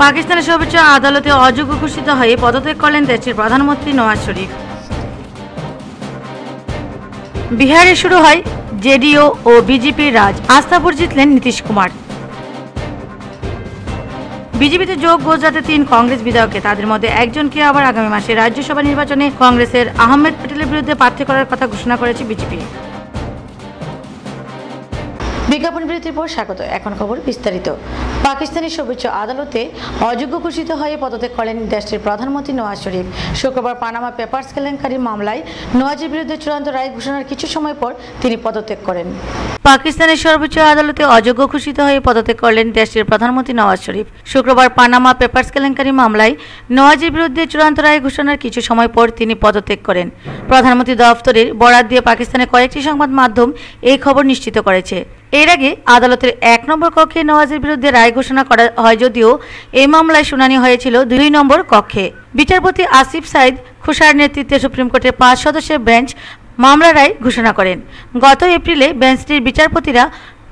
পাকিস্তানের সর্বোচ্চ আদালতে অযোগ্য ঘোষিত হয়ে পদত্যাগ করলেন দেশটির প্রধানমন্ত্রী নওয়াজ শরীফ। বিহারে শুরু হয় জেডিইউ ও বিজেপির রাজ, আস্থা ভোট জিতলেন নীতিশ কুমার। বিজেপিতে যোগ গুজরাটের 3 কংগ্রেস বিধায়ককে, তাদের মধ্যে একজনকে আবার আগামী মাসে রাজ্যসভা নির্বাচনে কংগ্রেসের আহমেদ প্যাটেলের বিরুদ্ধে প্রার্থী করার কথা ঘোষণা করেছে বিজেপি। বিজ্ঞাপন বিরতির পর স্বাগত। এখন খবর বিস্তারিত। পাকিস্তানের সর্বোচ্চ আদালতে অযোগ্য ঘোষিত হয়ে পদত্যাগ করেন দেশটির প্রধানমন্ত্রী নওয়াজ শরীফ। শুক্রবার পানামা পেপারস কেলেঙ্কারির মামলায় নওয়াজের বিরুদ্ধে চূড়ান্ত রায় ঘোষণার কিছু সময় পর তিনি পদত্যাগ করেন। পাকিস্তানের সর্বোচ্চ আদালতে অযোগ্য ঘোষিত হয়ে পদত্যাগ করলেন দেশটির প্রধানমন্ত্রী নওয়াজ শরীফ। শুক্রবার পানামা পেপারস কেলেঙ্কারি মামলায় নওয়াজের বিরুদ্ধে চূড়ান্ত রায় ঘোষণার কিছু সময় পর তিনি পদত্যাগ করেন। প্রধানমন্ত্রী দফতরের বরাত দিয়ে পাকিস্তানের কয়েকটি সংবাদ মাধ্যম এই খবর নিশ্চিত করেছে। এর আগে আদালতের 1 নম্বর কক্ষে নওয়াজের বিরুদ্ধে রায় ঘোষণা করা হয়, যদিও এই মামলায় শুনানি হয়েছিল 2 নম্বর কক্ষে। বিচারপতি আসিফ সাইদ খুশার নেতৃত্বে সুপ্রিম কোর্টের 5 সদস্যের বেঞ্চ মামলার রায় ঘোষণা করেন। গত এপ্রিলে বেঞ্চটির বিচারপতিরা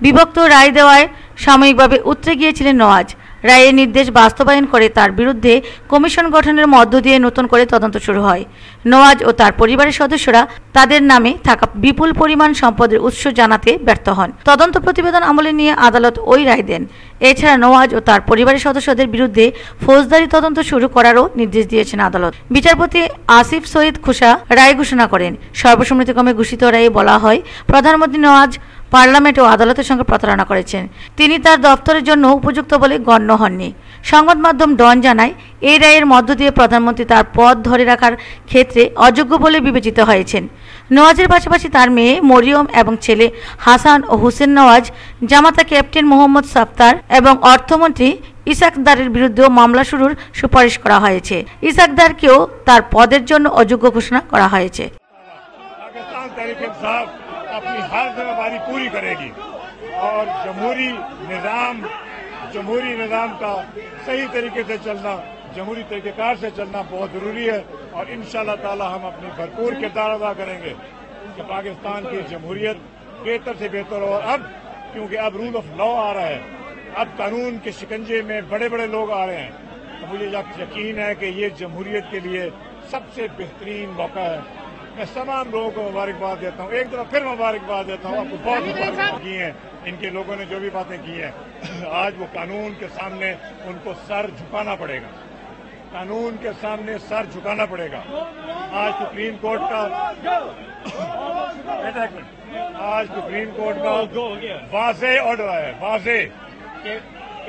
বিভক্ত রায় দেওয়ায় সাময়িকভাবে উতরে গিয়েছিলেন নওয়াজ। রায়ের নির্দেশ বাস্তবায়ন করে তার বিরুদ্ধে কমিশন গঠনের মধ্য দিয়ে নতুন করে তদন্ত শুরু হয়। নওয়াজ ও তার পরিবারের সদস্যরা তাদের নামে থাকা বিপুল পরিমাণ সম্পদের উৎস জানাতে ব্যর্থ হন। তদন্ত প্রতিবেদন আমলে নিয়ে আদালত ওই রায় দেন। এছাড়া নওয়াজ ও তার পরিবারের সদস্যদের বিরুদ্ধে ফৌজদারি তদন্ত শুরু করারও নির্দেশ দিয়েছেন আদালত। বিচারপতি আসিফ সঈদ খুশা রায় ঘোষণা করেন। সর্বসম্মতিক্রমে ঘোষিত রায়ে বলা হয়, প্রধানমন্ত্রী নওয়াজ পার্লামেন্ট ও আদালতের সঙ্গে প্রতারণা করেছেন। তিনি তার দফতরের জন্য উপযুক্ত বলে গণ্য হননি। সংবাদ মাধ্যম ডন জানায়, এই রায়ের মধ্য দিয়ে প্রধানমন্ত্রী তার পদ ধরে রাখার ক্ষেত্রে অযোগ্য বলে বিবেচিত হয়েছেন। নওয়াজের পাশাপাশি তার মেয়ে মরিয়ম এবং ছেলে হাসান ও হুসেন নওয়াজ, জামাতা ক্যাপ্টেন মোহাম্মদ সাফতার এবং অর্থমন্ত্রী ইসাকদারের বিরুদ্ধেও মামলা শুরুর সুপারিশ করা হয়েছে। ইসাকদারকেও তার পদের জন্য অযোগ্য ঘোষণা করা হয়েছে। अपनी हर जिम्मेदारी पूरी करेगी और जमहूरी निज़ाम का सही तरीके से चलना, जमहूरी तरीक़ेकार से चलना बहुत ज़रूरी है। और इंशाअल्लाह ताला हम अपनी भरपूर किरदार अदा करेंगे कि पाकिस्तान की जमहूरियत बेहतर से बेहतर हो। और अब क्योंकि अब रूल ऑफ लॉ आ रहा है, अब कानून के शिकंजे में बड़े बड़े लोग आ रहे हैं, तो मुझे यकीन है कि ये जमहूरियत के लिए सबसे बेहतरीन मौका है। मैं तमाम लोगों को मुबारकबाद देता हूँ, एक दफा फिर मुबारकबाद देता हूँ। आपको बहुत की हैं इनके लोगों ने जो भी बातें की हैं। आज वो कानून के सामने उनको सर झुकाना पड़ेगा, कानून के सामने सर झुकाना पड़ेगा। आज सुप्रीम कोर्ट का वाज़े ऑर्डर है, वाज़े के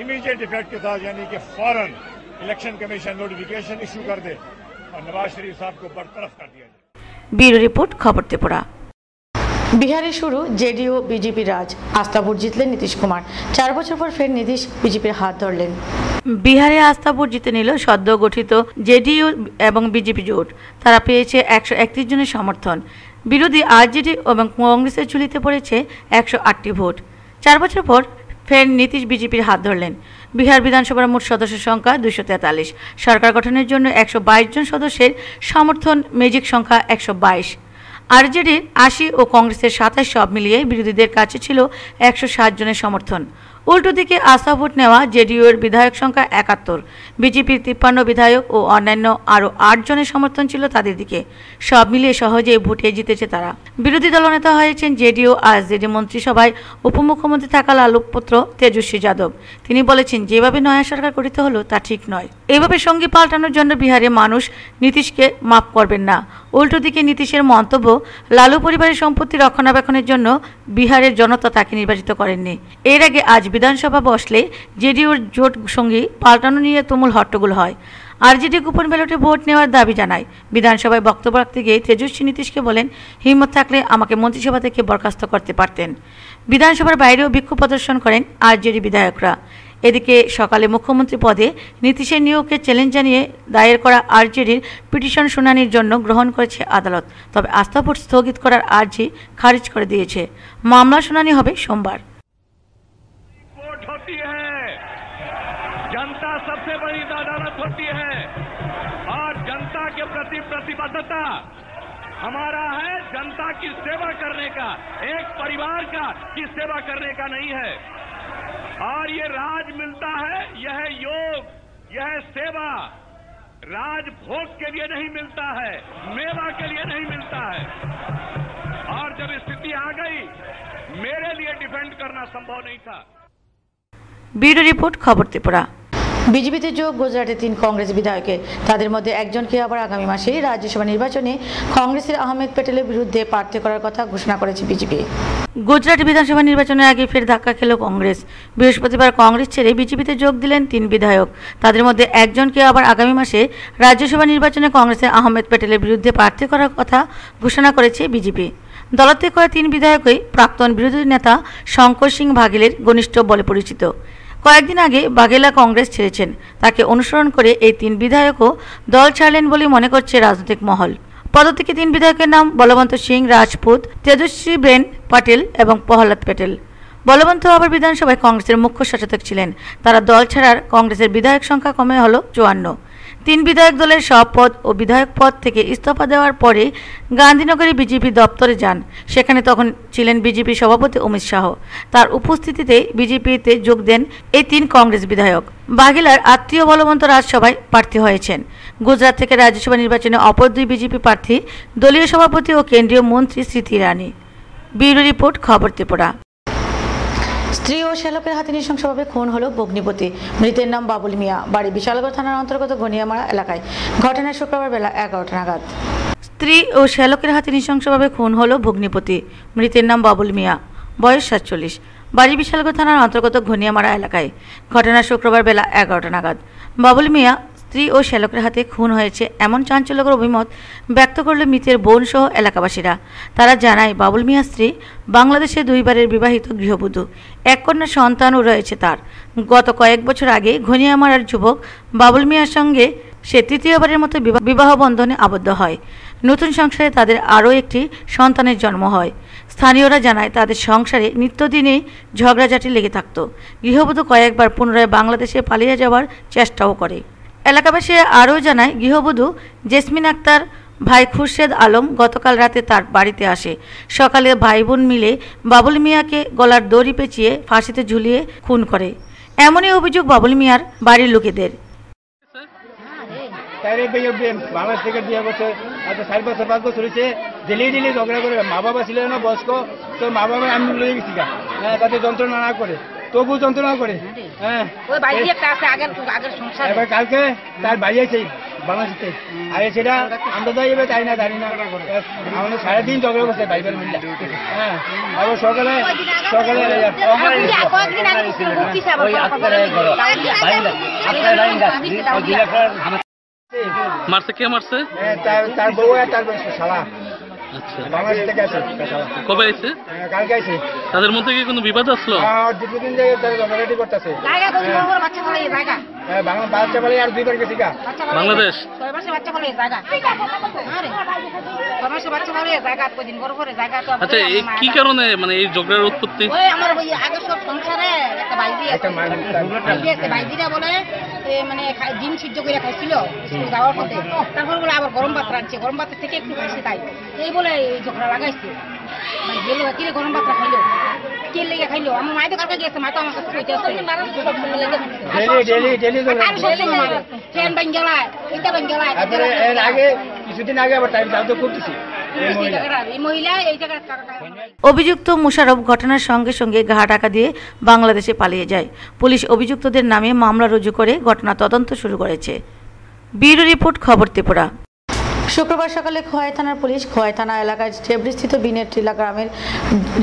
इमीडिएट इफेक्ट के साथ, यानी कि फौरन इलेक्शन कमीशन नोटिफिकेशन इशू कर दे और नवाज शरीफ साहब को बरतरफ कर दिया जाए। ব্যুরো রিপোর্ট, খবর ত্রিপুরা। বিহারে শুরু জেডিইউ বিজেপি রাজ, আস্থা ভোট জিতলেন নীতিশ কুমার। 4 বছর পর ফের নীতিশ বিজেপির হাত ধরলেন। বিহারে আস্থা ভোট জিতে নিল সদ্য গঠিত জেডিইউ এবং বিজেপি জোট। তারা পেয়েছে 131 জনের সমর্থন। বিরোধী আরজেডি এবং কংগ্রেসের ঝুলিতে পড়েছে 108টি ভোট। 4 বছর পর ফের নীতিশ বিজেপির হাত ধরলেন। বিহার বিধানসভার মোট সদস্যের সংখ্যা 243। সরকার গঠনের জন্য 122 জন সদস্যের সমর্থন, ম্যাজিক সংখ্যা 122। আরজেডির 80 ও কংগ্রেসের 27 সব মিলিয়ে বিরোধীদের কাছে ছিল 160 জনের সমর্থন। উল্টো দিকে আস্থা ভোট নেওয়া জেডিইউর বিধায়ক সংখ্যা 71, বিজেপির 53 বিধায়ক ও অন্যান্য আরও 8 জনের সমর্থন ছিল তাদের দিকে। সব মিলিয়ে সহজেই ভোটে জিতেছে তারা। বিরোধী দলনেতা হয়েছেন জেডিইউ আরজেডি মন্ত্রিসভায় উপমুখ্যমন্ত্রী থাকা লালু পুত্র তেজস্বী যাদব। তিনি বলেছেন, যেভাবে নয়া সরকার গঠিত হলো তা ঠিক নয়। এভাবে সঙ্গী পাল্টানোর জন্য বিহারে মানুষ নীতিশকে মাফ করবেন না। উল্টো দিকে নীতিশের মন্তব্য, লালু পরিবারের সম্পত্তি রক্ষণাবেক্ষণের জন্য বিহারের জনতা তাকে নির্বাচিত করেননি। এর আগে আজ বিধানসভা বসলে জেডিইউর জোট সঙ্গী পাল্টানো নিয়ে তুমুল হট্টগোল হয়। আরজেডি গোপন ব্যালটে ভোট নেওয়ার দাবি জানায়। বিধানসভায় বক্তব্য রাখতে গিয়ে তেজস্বী নীতিশকে বলেন, হিম্মত থাকলে আমাকে মন্ত্রিসভা থেকে বরখাস্ত করতে পারতেন। বিধানসভার বাইরেও বিক্ষোভ প্রদর্শন করেন আরজেডি বিধায়করা। এদিকে সকালে মুখ্যমন্ত্রী পদে নীতিশের নিয়োগকে চ্যালেঞ্জ জানিয়ে দায়ের করা আরজেডির পিটিশন শুনানির জন্য গ্রহণ করেছে আদালত। তবে আস্থা ভোট স্থগিত করার আর্জি খারিজ করে দিয়েছে। মামলা শুনানি হবে সোমবার। जनता सबसे बड़ी अदालत होती है और जनता के प्रति प्रतिबद्धता हमारा है जनता की सेवा करने का, एक परिवार की सेवा करने का नहीं है। और ये राज मिलता है, यह योग यह सेवा राजभोग के लिए नहीं मिलता है, मेवा के लिए नहीं मिलता है। और जब स्थिति आ गई, मेरे लिए डिफेंड करना संभव नहीं था। ব্যুরো রিপোর্ট খবর ত্রিপুরা। বিজেপিতে যোগ গুজরাটে 3 কংগ্রেস বিধায়কের, তাদের মধ্যে একজনকে আবার আগামী মাসেই রাজ্যসভা নির্বাচনে কংগ্রেসের আহমেদ প্যাটেলের বিরুদ্ধে প্রার্থী করার কথা ঘোষণা করেছে বিজেপি। গুজরাট বিধানসভা নির্বাচনের আগে ফের ধাক্কা খেল কংগ্রেস। বৃহস্পতিবার কংগ্রেস ছেড়ে বিজেপিতে যোগ দিলেন 3 বিধায়ক, তাদের মধ্যে একজনকে আবার আগামী মাসে রাজ্যসভা নির্বাচনে কংগ্রেসের আহমেদ প্যাটেলের বিরুদ্ধে প্রার্থী করার কথা ঘোষণা করেছে বিজেপি। দলত্যাগ করা 3 বিধায়কই প্রাক্তন বিরোধী নেতা শঙ্কর সিং বাঘেলের ঘনিষ্ঠ বলে পরিচিত। কয়েকদিন আগে বাঘেলা কংগ্রেস ছেড়েছেন, তাকে অনুসরণ করে এই 3 বিধায়কও দল ছাড়লেন বলে মনে করছে রাজনৈতিক মহল। পদত্যাগী 3 বিধায়কের নাম বলবন্ত সিং রাজপুত, তেজস্বী বেন পাটেল এবং প্রহ্লাদ প্যাটেল। বলবন্ত আবার বিধানসভায় কংগ্রেসের মুখ্য সচেতক ছিলেন। তারা দল ছাড়ার কংগ্রেসের বিধায়ক সংখ্যা কমে হল 54। 3 বিধায়ক দলের সব পদ ও বিধায়ক পদ থেকে ইস্তফা দেওয়ার পরে গান্ধীনগরে বিজেপি দপ্তরে যান। সেখানে তখন ছিলেন বিজেপি সভাপতি অমিত শাহ। তার উপস্থিতিতে বিজেপিতে যোগ দেন এই 3 কংগ্রেস বিধায়ক। বাঘেলার আত্মীয় বলবন্ত রাজ্যসভায় প্রার্থী হয়েছেন। গুজরাট থেকে রাজ্যসভা নির্বাচনে অপর 2 বিজেপি প্রার্থী দলীয় সভাপতি ও কেন্দ্রীয় মন্ত্রী স্মৃতি ইরানি। ব্যুরো রিপোর্ট খবর ত্রিপুরা। স্ত্রী ও শ্যালকের হাতে নৃশংসভাবে খুন হল ভগ্নিপতি। মৃতের নাম বাবুল মিয়া, বাড়ি বিশালগড় থানার অন্তর্গত ঘনিয়ামারা এলাকায়। ঘটনা শুক্রবার বেলা 11টা নাগাদ। স্ত্রী ও শ্যালকের হাতে নৃশংসভাবে খুন হল ভগ্নিপতি। মৃতের নাম বাবুল মিয়া, বয়স 47, বাড়ি বিশালগড় থানার অন্তর্গত ঘনিয়ামারা এলাকায়। ঘটনা শুক্রবার বেলা 11টা নাগাদ। বাবুল মিয়া স্ত্রী ও শ্যালকের হাতে খুন হয়েছে এমন চাঞ্চল্যকর অভিমত ব্যক্ত করল মৃতের বোন সহ এলাকাবাসীরা। তারা জানায় বাবুল মিয়ার স্ত্রী বাংলাদেশে 2 বারের বিবাহিত গৃহবধূ, 1 কন্যা সন্তানও রয়েছে তার। গত কয়েক বছর আগে ঘনিয়ামারার যুবক বাবুল মিয়ার সঙ্গে সে 3য়বারের মতো বিবাহ বন্ধনে আবদ্ধ হয়। নতুন সংসারে তাদের আরও একটি সন্তানের জন্ম হয়। স্থানীয়রা জানায় তাদের সংসারে নিত্যদিনই ঝগড়াঝাটি লেগে থাকত। গৃহবধূ কয়েকবার পুনরায় বাংলাদেশে পালিয়ে যাওয়ার চেষ্টাও করে। এলাকাবাসীরা আরও জানায় গৃহবধূ জেসমিন আক্তার ভাই খুরশেদ আলম গতকাল রাতে তার বাড়িতে আসে। সকালে ভাই বোন মিলে বাবুল মিয়াকে গলার দড়ি পেঁচিয়ে ফাঁসিতে ঝুলিয়ে খুন করে। এমনই অভিযোগ বাবুল মিয়ার বাড়ির লোকেদের। বাংলাদেশ থেকে বিয়ে করছে, আচ্ছা 4 বছর 5 বছর হয়েছে, ডেলি ঝগড়া করে। মা বাবা ছিল না বয়স্ক, তো মা বাবা আমি লয়ে গেছি তাতে যন্ত্রণা না করে, তবু যন্ত্রণা করে। হ্যাঁ, এবার কালকে তার বাড়ি আছে বাংলাদেশে, আর সেটা আমরা তো এবার তাই না জানি না, আমাদের সারাদিন ঝগড়া করছে ভাইবার মিল্লা। হ্যাঁ, আবার সকালে মারছে, কে মারছে? তার বউ আর তার শালা। আচ্ছা, বাংলাদেশ থেকে আছে। কবে আইছে? কালকে আছে। তাদের মধ্যে কি কোনো বিবাদ আসলো? দীর্ঘদিন থেকে তারা ঝগড়াঝাটি করতেছে। বাচ্চা বলে আর 2 বার গেছি বাংলাদেশ। আচ্ছা, কি কারণে মানে এই ঝগড়ার উৎপত্তি? মানে ডিম সিদ্ধ করে খাইছিল যাওয়ার পথে, তারপর বলে আবার গরম ভাত রাখছে, গরম ভাতের থেকে একটু খাইছে তাই, এই বলে এই ঝগড়া লাগাইছে। গেল কিরে গরম ভাত খাইলো, কে লেগে খাইলো, আমার মায়ের তো কাছে গেছে, মা তো আমার কাছে কইতে আসছে ফ্যান বান গেলায়, এটা বান গেলায়। এর আগে কিছুদিন আগে আবার টাইম যাও খুব কিছু অভিযুক্ত মুশারফ ঘটনার সঙ্গে সঙ্গে ঘা ঢাকা দিয়ে বাংলাদেশে পালিয়ে যায়। পুলিশ অভিযুক্তদের নামে মামলা রুজু করে ঘটনা তদন্ত শুরু করেছে। ব্যুরো রিপোর্ট খবর ত্রিপুরা। শুক্রবার সকালে খোয়াই থানার পুলিশ খোয়াই থানা এলাকায় চেবড়িস্থিত বিনের টিলা গ্রামের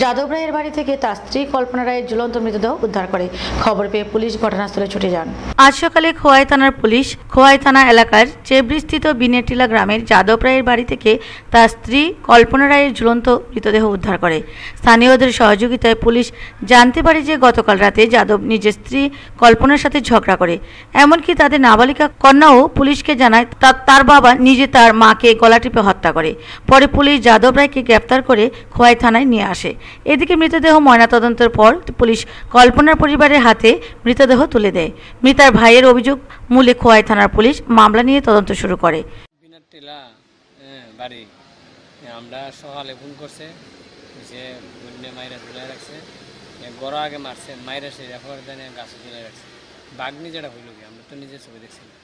যাদব রায়ের বাড়ি থেকে তার স্ত্রী কল্পনা রায়ের ঝুলন্ত মৃতদেহ উদ্ধার করে। খবর পেয়ে পুলিশ ঘটনাস্থলে ছুটে যান। আজ সকালে খোয়াই থানার পুলিশ খোয়াই থানা এলাকার চেবড়িস্থিত বিনের টিলা গ্রামের যাদব রায়ের বাড়ি থেকে তার স্ত্রী কল্পনা রায়ের ঝুলন্ত মৃতদেহ উদ্ধার করে। স্থানীয়দের সহযোগিতায় পুলিশ জানতে পারে যে গতকাল রাতে যাদব নিজের স্ত্রী কল্পনার সাথে ঝগড়া করে। এমনকি তাদের নাবালিকা কন্যাও পুলিশকে জানায় তার বাবা নিজে তার মাকে গলা টিপে হত্যা করে। পরে পুলিশ যাদব রায়কে গ্রেপ্তার করে খোয়াই থানায় নিয়ে আসে। এদিকে মৃতদেহ ময়নাতদন্তের পর পুলিশ কল্পনার পরিবারের হাতে মৃতদেহ তুলে দেয়। মৃতার ভাইয়ের অভিযোগ মূলে খোয়াই থানার পুলিশ মামলা নিয়ে তদন্ত শুরু করে। বাড়ি আমরা সকালে ফোন করছে যে মাইরা তুলে রাখছে, গড় আগে মারছে, মাইরা সে রেফার দেনে গাছে তুলে রাখছে। বাগনি যেটা হইল কি আমরা তো নিজের ছবি দেখছি না।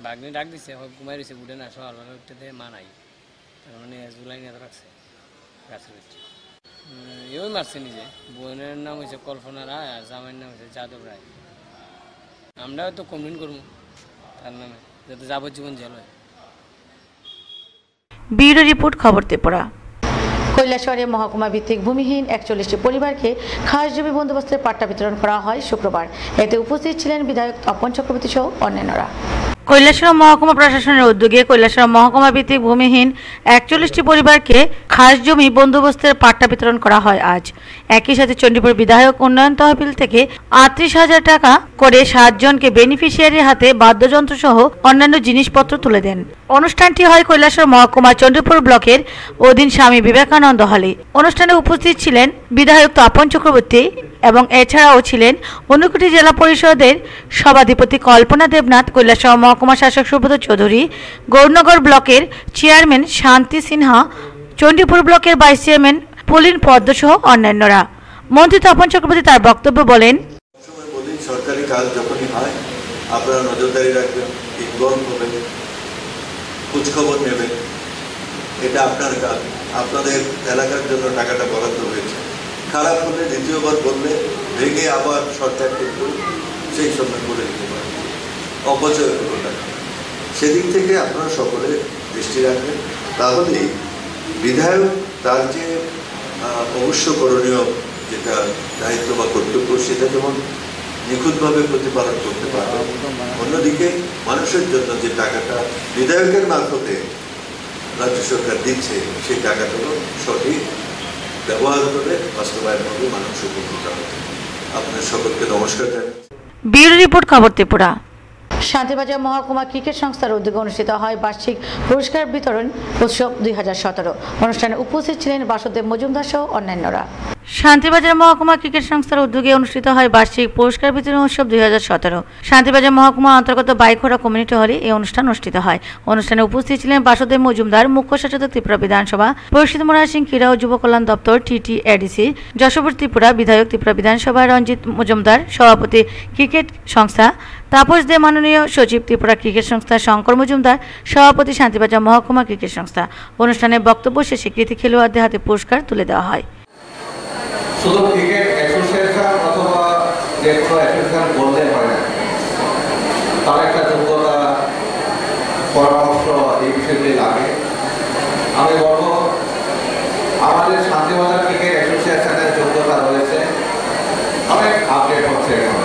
বাগনি ডাক দিছে ঘুমাই রয়েছে উঠে না সকালবেলা উঠতে দেয় মা নাই, তার মানে জুলাই নিয়ে রাখছে গাছের ভিতরে। এও মারছে নিজে। বোনের নাম হয়েছে কল্পনা রায় আর জামাইয়ের নাম হয়েছে যাদব রায়। আমরাও তো কমপ্লেন করবো তার নামে, যাতে যাবজ্জীবন জেল হয়। ব্যুরো রিপোর্ট, খবর ত্রিপুরা। কৈলাসহরে মহকুমা ভিত্তিক ভূমিহীন 41টি পরিবারকে খাস জমি বন্দোবস্তের পাট্টা বিতরণ করা হয় শুক্রবার। এতে উপস্থিত ছিলেন বিধায়ক তপন চক্রবর্তী সহ অন্যান্যরা। কৈলাসহর মহকুমা প্রশাসনের উদ্যোগে কৈলাসহর মহকুমা ভিত্তিক ভূমিহীন 41টি পরিবারকে খাস জমি বন্দোবস্তের পাট্টা বিতরণ করা হয় আজ। একই সাথে চণ্ডীপুর বিধায়ক উন্নয়ন তহবিল থেকে 38,000 টাকা করে 7 জনকে বেনিফিশিয়ারির হাতে বাদ্যযন্ত্র সহ অন্যান্য জিনিসপত্র তুলে দেন। অনুষ্ঠানটি হয় কৈলাসহর মহকুমা চণ্ডীপুর ব্লকের অধীন স্বামী বিবেকানন্দ হলে। অনুষ্ঠানে উপস্থিত ছিলেন বিধায়ক তপন চক্রবর্তী এবং এছাড়াও ছিলেন ঊনকোটি জেলা পরিষদের সভাধিপতি কল্পনা দেবনাথ, কৈলাসহর মহকুমা শাসক সুব্রত চৌধুরী, গৌরনগর ব্লকের চেয়ারম্যান শান্তি সিনহা, চণ্ডীপুর ব্লকের ভাইস চেয়ারম্যান পুলিন পদ্ম সহ অন্যান্যরা। মন্ত্রী তপন চক্রবর্তী তার বক্তব্য বলেন, সরকারি কাজ যখনই হয় আপনারা নজরদারি রাখবেন, ইনভলভ হবেন, খোঁজখবর নেবেন। এটা আপনার কাজ। আপনাদের এলাকার জন্য টাকাটা বরাদ্দ হয়েছে, খারাপ হলে দ্বিতীয়বার বললে ভেঙে আবার সরকার কিন্তু সেই সময় করে দিতে পারে, অপচয় হলো টাকা। সেদিক থেকে আপনারা সকলে দৃষ্টি রাখবেন, তাহলেই বিধায়ক তার যে অবশ্য করণীয় যেটা দায়িত্ব বা কর্তব্য সেটা যেমন নিখুঁতভাবে প্রতিপালন করতে পারবে, অন্যদিকে মানুষের জন্য যে টাকাটা বিধায়কের মারফতে রাজ্য সরকার দিচ্ছে সেই টাকাটাও সঠিক ব্যবহার করে বাস্তবায়ন করবে, মানুষ উপকৃত হবে। আপনার সকলকে নমস্কার জানাই। ব্যুরো রিপোর্ট, খবর ত্রিপুরা। শান্তিবাজার মহকুমা ক্রিকেট সংস্থার উদ্যোগে অনুষ্ঠিত হয় বার্ষিক পুরস্কার বিতরণ উৎসব 2017। অনুষ্ঠানে উপস্থিত ছিলেন বাসুদেব মজুমদার সহ অন্যান্যরা। শান্তিবাজার মহকুমা ক্রিকেট সংস্থার উদ্যোগে অনুষ্ঠিত হয় বার্ষিক পুরস্কার বিতরণ উৎসব 2017। শান্তিবাজার মহকুমা অন্তর্গত বাইখোড়া কমিউনিটি হলে এই অনুষ্ঠান অনুষ্ঠিত হয়। অনুষ্ঠানে উপস্থিত ছিলেন বাসুদেব মজুমদার, মুখ্য সচেতক ত্রিপুরা বিধানসভা, পরিষদ মোরার সিং ক্রীড়া ও যুব কল্যাণ দপ্তর TTADC, যশোবর ত্রিপুরা বিধায়ক ত্রিপুরা বিধানসভা রঞ্জিত মজুমদার, সভাপতি ক্রিকেট সংস্থা তাপস দে, মাননীয় সচিব ত্রিপুরা ক্রিকেট সংস্থা শঙ্কর মজুমদার, সভাপতি শান্তিবাজার মহকুমা ক্রিকেট সংস্থা। অনুষ্ঠানে বক্তব্য শেষে কৃতি খেলোয়াড়দের হাতে পুরস্কার তুলে দেওয়া হয়। শুধু ক্রিকেট অ্যাসোসিয়েশন অথবা যে কোনো অ্যাসোসিয়েশন বলতে হয় না, তার একটা যোগ্যতা পরামর্শ এই বিষয়টি লাগে। আমি বলবো আমাদের শান্তিবাজার ক্রিকেট অ্যাসোসিয়েশনের যোগ্যতা রয়েছে, অনেক আপডেট হচ্ছে এখন,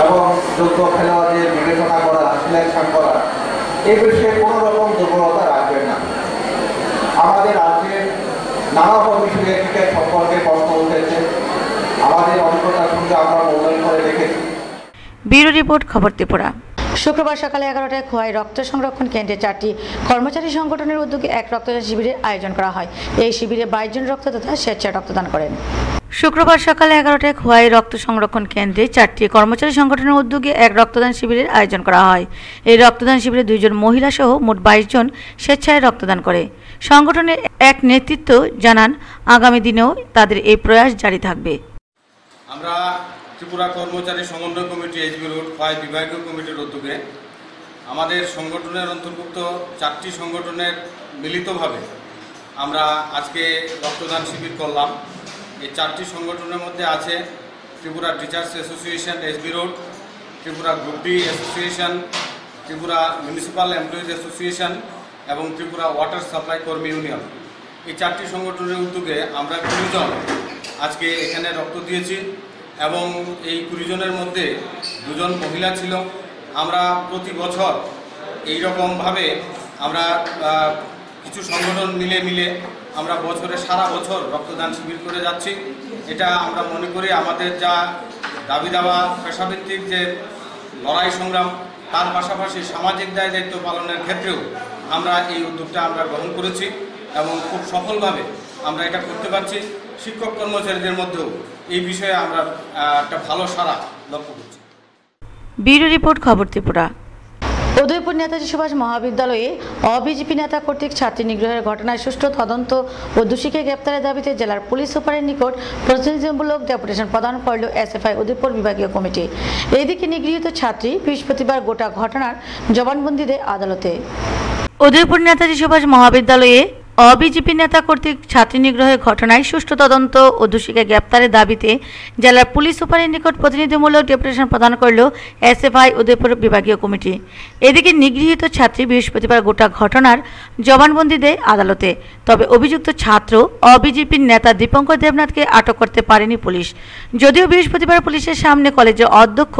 এবং যোগ্য খেলোয়াড়দের বিবেচনা করা, সিলেকশন করা এই বিষয়ে কোনো রকম দুর্বলতা রাখবেন না। আমাদের রাজ্যের নানা বিষয়ে ক্রিকেট সম্পর্কে প্রশ্ন উঠেছে, আমাদের অভিজ্ঞতার সঙ্গে আমরা মূল্যায়ন করে দেখেছি। ব্যুরো রিপোর্ট, খবর ত্রিপুরা। শুক্রবার সকালে 11টায় খোয়াই রক্ত সংরক্ষণ কেন্দ্রে 4টি কর্মচারী সংগঠনের উদ্যোগে এক রক্তদান শিবিরের আয়োজন করা হয়। এই শিবিরে 22 জন রক্তদাতা স্বেচ্ছায় রক্তদান করেন। শুক্রবার সকালে 11টায় খোয়াই রক্ত সংরক্ষণ কেন্দ্রে 4টি কর্মচারী সংগঠনের উদ্যোগে এক রক্তদান শিবিরের আয়োজন করা হয়। এই রক্তদান শিবিরে 2 জন মহিলা সহ মোট 22 জন স্বেচ্ছায় রক্তদান করে। সংগঠনের এক নেতৃত্ব জানান, আগামী দিনেও তাদের এই প্রয়াস জারি থাকবে। আমরা ত্রিপুরা কর্মচারী সমন্বয় কমিটি SB রোড খোয়াই বিভাগীয় কমিটির উদ্যোগে আমাদের সংগঠনের অন্তর্ভুক্ত 4টি সংগঠনের মিলিতভাবে আমরা আজকে রক্তদান শিবির করলাম। এই 4টি সংগঠনের মধ্যে আছে Tripura teachers association SB road, Tripura group D association, Tripura municipal employees association এবং ত্রিপুরা ওয়াটার সাপ্লাই কর্মী ইউনিয়ন। এই 4টি সংগঠনের উদ্যোগে আমরা 20 জন আজকে এখানে রক্ত দিয়েছি এবং এই 20 জনের মধ্যে 2 জন মহিলা ছিল। আমরা প্রতি বছর এইরকমভাবে আমরা কিছু সংগঠন মিলে আমরা বছরে সারা বছর রক্তদান শিবির করে যাচ্ছি। এটা আমরা মনে করি আমাদের যা দাবি দাওয়া, পেশাভিত্তিক যে লড়াই সংগ্রাম, তার পাশাপাশি সামাজিক দায়িত্ব পালনের ক্ষেত্রেও আমরা এই উদ্যোগটা আমরা গ্রহণ করেছি এবং খুব সফলভাবে আমরা এটা করতে পারছি। শিক্ষক কর্মচারীদের মধ্যেও এই বিষয়ে আমরা একটা ভালো সাড়া লক্ষ্য করছি। ব্যুরো রিপোর্ট, খবর ত্রিপুরা। উদয়পুর নেতাজি সুভাষ মহাবিদ্যালয়ে অবিজেপি নেতা কর্তৃক ছাত্রী নিগ্রহের ঘটনায় সুষ্ঠু তদন্ত ও দোষীকে গ্রেপ্তারের দাবিতে জেলার পুলিশ সুপারের নিকট প্রতিনিধিমূলক ডেপুটেশন প্রদান করল এসএফআই উদয়পুর বিভাগীয় কমিটি। এদিকে নিগৃহীত ছাত্রী বৃহস্পতিবার গোটা ঘটনার জবানবন্দি দেয় আদালতে। উদয়পুর নেতাজি সুভাষ মহাবিদ্যালয়ে অবিজেপি নেতা কর্তৃক ছাত্রী নিগ্রহের ঘটনায় সুষ্ঠু তদন্ত ও দোষীকে গ্রেপ্তারের দাবিতে জেলার পুলিশ সুপারের নিকট প্রতিনিধিমূলক ডেপুটেশন প্রদান করল এসএফআই উদয়পুর বিভাগীয় কমিটি। এদিকে নিগৃহীত ছাত্রী বৃহস্পতিবার গোটা ঘটনার জবানবন্দি দেয় আদালতে। তবে অভিযুক্ত ছাত্র অবিজেপির নেতা দীপঙ্কর দেবনাথকে আটক করতে পারেনি পুলিশ। যদিও বৃহস্পতিবার পুলিশের সামনে কলেজের অধ্যক্ষ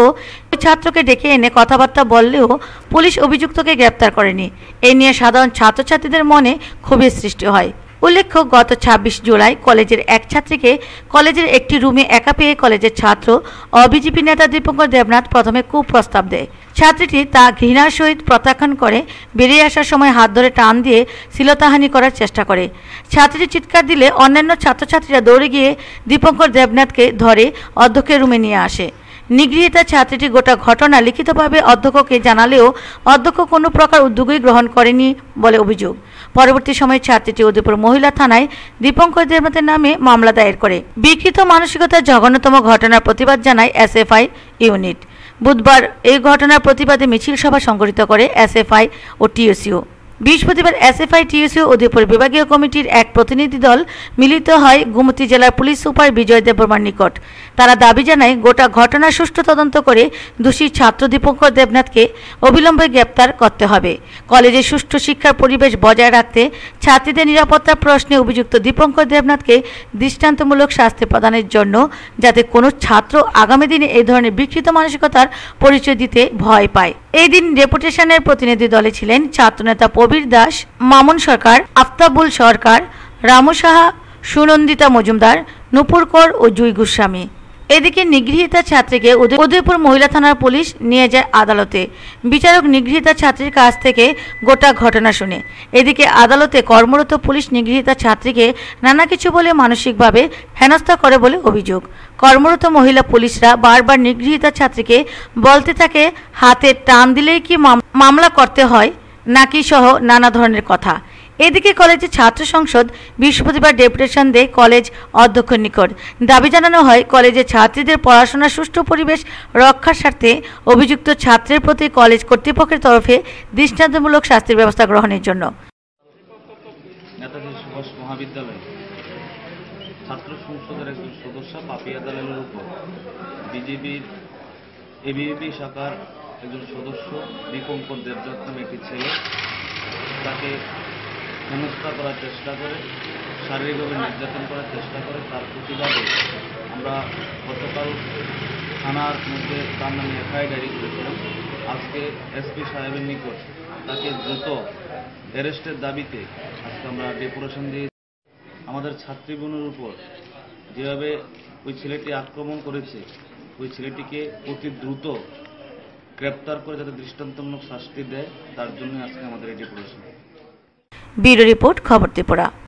ছাত্রকে ডেকে এনে কথাবার্তা বললেও পুলিশ অভিযুক্তকে গ্রেপ্তার করেনি। এই নিয়ে সাধারণ ছাত্রছাত্রীদের মনে ক্ষোভের সৃষ্টি হয়। উল্লেখ্য, গত ২৬ জুলাই কলেজের এক ছাত্রীকে কলেজের একটি রুমে একা পেয়ে কলেজের ছাত্র অবিজেপি নেতা দীপঙ্কর দেবনাথ প্রথমে কুপ্রস্তাব দেয়। ছাত্রীটি তা ঘৃণার সহিত প্রত্যাখ্যান করে বেরিয়ে আসার সময় হাত ধরে টান দিয়ে শ্লীলতাহানি করার চেষ্টা করে। ছাত্রীটি চিৎকার দিলে অন্যান্য ছাত্রছাত্রীরা দৌড়ে গিয়ে দীপঙ্কর দেবনাথকে ধরে অধ্যক্ষের রুমে নিয়ে আসে। নিগৃহীতা ছাত্রীটি গোটা ঘটনা লিখিতভাবে অধ্যক্ষকে জানালেও অধ্যক্ষ কোনো প্রকার উদ্যোগই গ্রহণ করেনি বলে অভিযোগ। পরবর্তী সময়ে ছাত্রীটি উদয়পুর মহিলা থানায় দীপঙ্কর দেবনাথের নামে মামলা দায়ের করে। বিকৃত মানসিকতার জঘন্যতম ঘটনার প্রতিবাদ জানায় এসএফআই ইউনিট। বুধবার এই ঘটনার প্রতিবাদে মিছিল সভা সংগঠিত করে এসএফআই ও টিএসইউ। বৃহস্পতিবার এসএফআই টিএসইউ উদয়পুর বিভাগীয় কমিটির এক প্রতিনিধি দল মিলিত হয় গোমতী জেলার পুলিশ সুপার বিজয় দেববর্মার নিকট। তারা দাবি জানায় গোটা ঘটনার সুষ্ঠু তদন্ত করে দোষী ছাত্র দীপঙ্কর দেবনাথকে অবিলম্বে গ্রেপ্তার করতে হবে। কলেজে সুষ্ঠু শিক্ষার পরিবেশ বজায় রাখতে ছাত্রীদের নিরাপত্তার প্রশ্নে অভিযুক্ত দীপঙ্কর দেবনাথকে দৃষ্টান্তমূলক শাস্তি প্রদানের জন্য, যাতে কোনো ছাত্র আগামী দিনে এই ধরনের বিকৃত মানসিকতার পরিচয় দিতে ভয় পায়। এই দিন ডেপুটেশনের প্রতিনিধি দলে ছিলেন ছাত্রনেতা প্রবীর দাস, মামুন সরকার, আফতাবুল সরকার, রামু সাহা, সুনন্দিতা মজুমদার, নূপুর কর ও জুই গোস্বামী। এদিকে নিগৃহীতা ছাত্রীকে উদয়পুর মহিলা থানার পুলিশ নিয়ে যায় আদালতে। বিচারক নিগৃহীতা ছাত্রীর কাছ থেকে গোটা ঘটনা শুনে। এদিকে আদালতে কর্মরত পুলিশ নিগৃহীতা ছাত্রীকে নানা কিছু বলে মানসিকভাবে হেনস্থা করে বলে অভিযোগ। কর্মরত মহিলা পুলিশরা বারবার নিগৃহীতা ছাত্রীকে বলতে থাকে হাতে টান দিলেই কি মামলা করতে হয় নাকি সহ নানা ধরনের কথা। এদিকে কলেজের ছাত্র সংসদ বৃহস্পতিবার ডেপুটেশন দেয় কলেজ অধ্যক্ষের নিকট। দাবি জানানো হয় কলেজের ছাত্রীদের পড়াশোনার সুষ্ঠু পরিবেশ রক্ষার স্বার্থে অভিযুক্ত ছাত্রের প্রতি কলেজ কর্তৃপক্ষের তরফে দৃষ্টান্তমূলক শাস্তির ব্যবস্থা গ্রহণের জন্য। নেতাজি সুভাষ মহাবিদ্যালয় ছাত্র সংসদের একজন সদস্য পাপিয়া দালালের উপর বিজেপির এবিভিপি শাখার একজন সদস্য দীপঙ্কর দেবনাথ নামে একটি ছেলে তাকে হেনস্থা করার চেষ্টা করে, শারীরিকভাবে নির্যাতন করার চেষ্টা করে। তার প্রতিবাদে আমরা গতকাল থানার মধ্যে তার নামে এফআইআর ডায়েরি করেছিলাম। আজকে এসপি সাহেবের নিকট তাকে দ্রুত অ্যারেস্টের দাবিতে আজকে আমরা ডেপুটেশন দিয়ে আমাদের ছাত্রী বোনের উপর যেভাবে ওই ছেলেটি আক্রমণ করেছে, ওই ছেলেটিকে অতি দ্রুত গ্রেপ্তার করে যাতে দৃষ্টান্তমূলক শাস্তি দেয়, তার জন্য আজকে আমাদের এই ডেপুটেশন। ব্যুরো রিপোর্ট, খবর ত্রিপুরা।